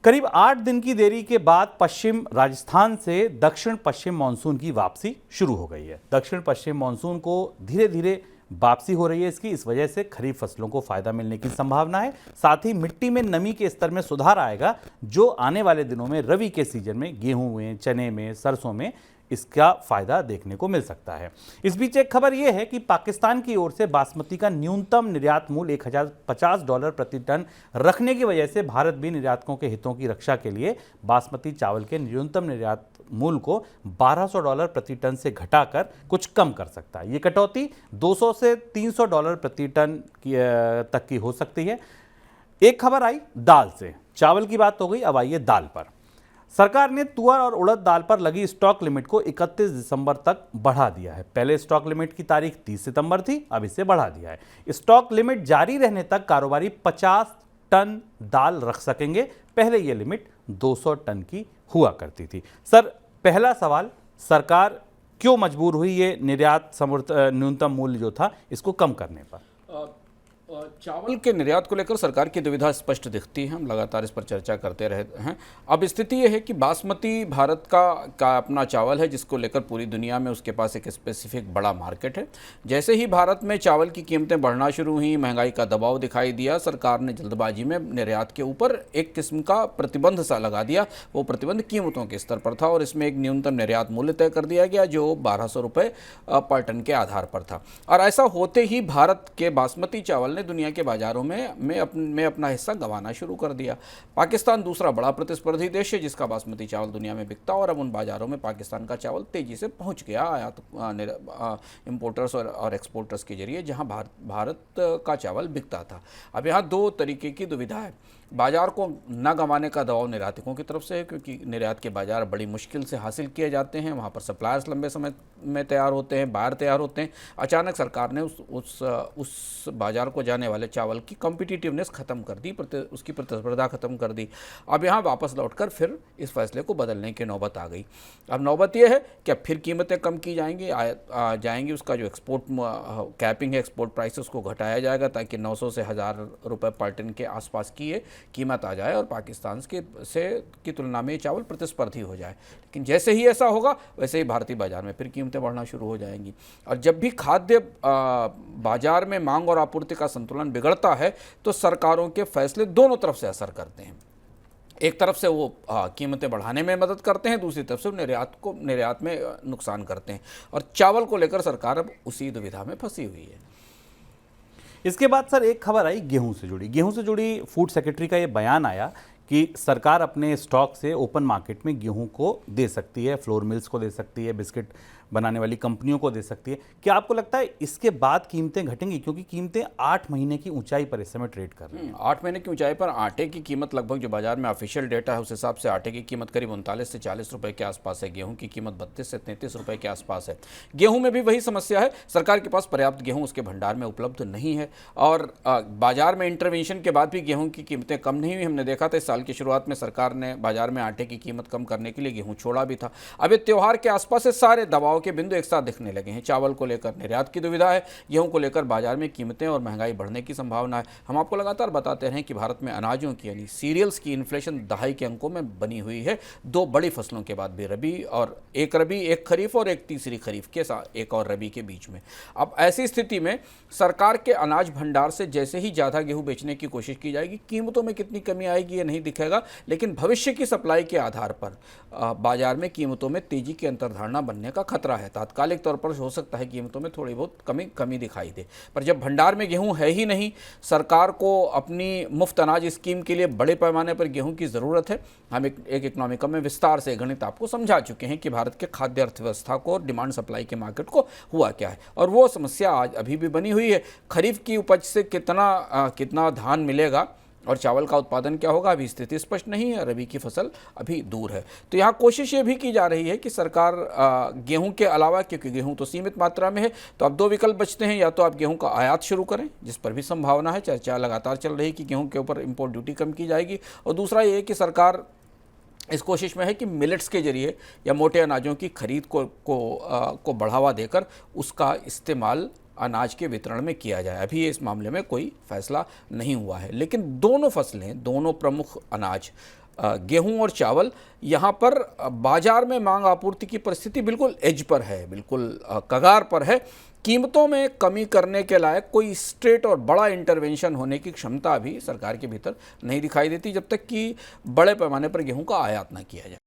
करीब 8 दिन की देरी के बाद पश्चिम राजस्थान से दक्षिण पश्चिम मानसून की वापसी शुरू हो गई है। दक्षिण पश्चिम मानसून को धीरे धीरे वापसी हो रही है। इस वजह से खरीफ फसलों को फायदा मिलने की संभावना है। साथ ही मिट्टी में नमी के स्तर में सुधार आएगा, जो आने वाले दिनों में रबी के सीजन में गेहूं में, चने में, सरसों में इसका फायदा देखने को मिल सकता है। इस बीच एक खबर यह है कि पाकिस्तान की ओर से बासमती का न्यूनतम निर्यात मूल्य $1050 प्रति टन रखने की वजह से भारत भी निर्यातकों के हितों की रक्षा के लिए बासमती चावल के न्यूनतम निर्यात मूल्य को $1200 प्रति टन से घटाकर कुछ कम कर सकता है। ये कटौती $200 से $300 प्रति टन तक की हो सकती है। एक खबर आई दाल से। चावल की बात हो गई, अब आइए दाल पर। सरकार ने तुअर और उड़द दाल पर लगी स्टॉक लिमिट को 31 दिसंबर तक बढ़ा दिया है। पहले स्टॉक लिमिट की तारीख 30 सितंबर थी, अब इसे बढ़ा दिया है। स्टॉक लिमिट जारी रहने तक कारोबारी 50 टन दाल रख सकेंगे। पहले यह लिमिट 200 टन की हुआ करती थी। सर, पहला सवाल, सरकार क्यों मजबूर हुई ये निर्यात न्यूनतम मूल्य जो था इसको कम करने पर? चावल के निर्यात को लेकर सरकार की दुविधा स्पष्ट दिखती है। हम लगातार इस पर चर्चा करते रहे हैं। अब स्थिति यह है कि बासमती भारत का अपना चावल है, जिसको लेकर पूरी दुनिया में उसके पास एक स्पेसिफिक बड़ा मार्केट है। जैसे ही भारत में चावल की कीमतें बढ़ना शुरू हुई, महंगाई का दबाव दिखाई दिया, सरकार ने जल्दबाजी में निर्यात के ऊपर एक किस्म का प्रतिबंध सा लगा दिया। वो प्रतिबंध कीमतों के स्तर पर था और इसमें एक न्यूनतम निर्यात मूल्य तय कर दिया गया जो ₹1200 पर टन के आधार पर था। और ऐसा होते ही भारत के बासमती चावल ने दुनिया के बाजारों में अपना हिस्सा गंवाना शुरू कर दिया। पाकिस्तान दूसरा बड़ा प्रतिस्पर्धी देश है जिसका बासमती चावल दुनिया में बिकता और अब उन बाजारों में पाकिस्तान का चावल तेजी से पहुंच गया आयात इंपोर्टर्स और एक्सपोर्टर्स के जरिए, जहां भारत का चावल बिकता था। अब यहाँ दो तरीके की दुविधा है। बाजार को न गंवाने का दबाव निर्यातकों की तरफ से है, क्योंकि निर्यात के बाजार बड़ी मुश्किल से हासिल किए जाते हैं। वहाँ पर सप्लायर्स लंबे समय में तैयार होते हैं, बायर तैयार होते हैं। अचानक सरकार ने उस बाजार को जाने वाले चावल की कॉम्पिटिटिवनेस खत्म कर दी, उसकी प्रतिस्पर्धा खत्म कर दी। अब यहाँ वापस लौटकर फिर इस फैसले को बदलने की नौबत आ गई। अब नौबत यह है कि अब फिर कीमतें कम की जाएंगी। उसका जो एक्सपोर्ट कैपिंग है, एक्सपोर्ट प्राइस, उसको घटाया जाएगा ताकि 900 से ₹1000 पर टन के आसपास की कीमत आ जाए और पाकिस्तान की तुलना में चावल प्रतिस्पर्धी हो जाए। लेकिन जैसे ही ऐसा होगा वैसे ही भारतीय बाजार में फिर कीमतें बढ़ना शुरू हो जाएंगी। और जब भी खाद्य बाजार में मांग और आपूर्ति का संतुलन बिगड़ता है तो सरकारों के फैसले दोनों तरफ से असर करते हैं। एक तरफ से वो कीमतें बढ़ाने में मदद करते हैं, दूसरी तरफ से निर्यात में नुकसान करते हैं। और चावल को लेकर सरकार अब उसी दुविधा में फंसी हुई है। इसके बाद सर एक खबर आई गेहूं से जुड़ी फूड सेक्रेटरी का ये बयान आया कि सरकार अपने स्टॉक से ओपन मार्केट में गेहूं को दे सकती है, फ्लोर मिल्स को दे सकती है, बिस्किट बनाने वाली कंपनियों को दे सकती है। क्या आपको लगता है इसके बाद कीमतें घटेंगी, क्योंकि कीमतें 8 महीने की ऊंचाई पर इस समय ट्रेड कर रही हैं? 8 महीने की ऊंचाई पर आटे की कीमत लगभग, जो बाजार में ऑफिशियल डेटा है उस हिसाब से आटे की कीमत करीब 39 से 40 रुपए के आसपास है। गेहूं की कीमत 32 से 33 रुपए के आसपास है। गेहूं में भी वही समस्या है, सरकार के पास पर्याप्त गेहूं उसके भंडार में उपलब्ध नहीं है और बाजार में इंटरवेंशन के बाद भी गेहूं की कीमतें कम नहीं हुई। हमने देखा था इस साल की शुरुआत में सरकार ने बाजार में आटे की कीमत कम करने के लिए गेहूं छोड़ा भी था। अब ये त्योहार के आसपास से सारे दबाव के बिंदु एक साथ दिखने लगे हैं। चावल को लेकर निर्यात की दुविधा है, गेहूं को लेकर बाजार में कीमतें और महंगाई बढ़ने की संभावना है। हम आपको लगातार बताते रहे कि भारत में अनाजों की यानी सीरियल्स की इन्फ्लेशन दहाई के अंकों में बनी हुई है। दो बड़ी फसलों के बाद भी एक खरीफ और एक तीसरी खरीफ के साथ एक और रबी के बीच में। अब ऐसी स्थिति में सरकार के अनाज भंडार से जैसे ही ज़्यादा गेहूं बेचने की कोशिश की जाएगी, कीमतों में कितनी कमी आएगी ये नहीं दिखेगा, लेकिन भविष्य की सप्लाई के आधार पर बाजार में कीमतों में तेजी की अंतर्धारणा बनने का खतरा है। तात्कालिक तौर पर हो सकता है कीमतों में थोड़ी बहुत कमी दिखाई दे, पर जब भंडार में गेहूं है ही नहीं, सरकार को अपनी मुफ्त अनाज स्कीम के लिए बड़े पैमाने पर गेहूं की ज़रूरत है। हम एक इकोनॉमिका में विस्तार से गणित आपको समझा चुके हैं कि भारत के खाद्य अर्थव्यवस्था को, डिमांड सप्लाई के मार्केट को हुआ क्या है, और वो समस्या आज अभी भी बनी हुई है। खरीफ की उपज से कितना धान मिलेगा और चावल का उत्पादन क्या होगा, अभी स्थिति स्पष्ट नहीं है। रबी की फसल अभी दूर है। तो यहाँ कोशिश ये भी की जा रही है कि सरकार गेहूं के अलावा, क्योंकि गेहूं तो सीमित मात्रा में है, तो अब दो विकल्प बचते हैं। या तो आप गेहूं का आयात शुरू करें, जिस पर भी संभावना है, चर्चा लगातार चल रही है कि गेहूं के ऊपर इंपोर्ट ड्यूटी कम की जाएगी, और दूसरा ये कि सरकार इस कोशिश में है कि मिलेट्स के जरिए या मोटे अनाजों की खरीद को बढ़ावा देकर उसका इस्तेमाल अनाज के वितरण में किया जाए। अभी इस मामले में कोई फैसला नहीं हुआ है, लेकिन दोनों फसलें, दोनों प्रमुख अनाज गेहूं और चावल, यहाँ पर बाजार में मांग आपूर्ति की परिस्थिति बिल्कुल एज पर है, बिल्कुल कगार पर है। कीमतों में कमी करने के लायक कोई स्ट्रेट और बड़ा इंटरवेंशन होने की क्षमता भी सरकार के भीतर नहीं दिखाई देती, जब तक कि बड़े पैमाने पर गेहूं का आयात न किया जाए।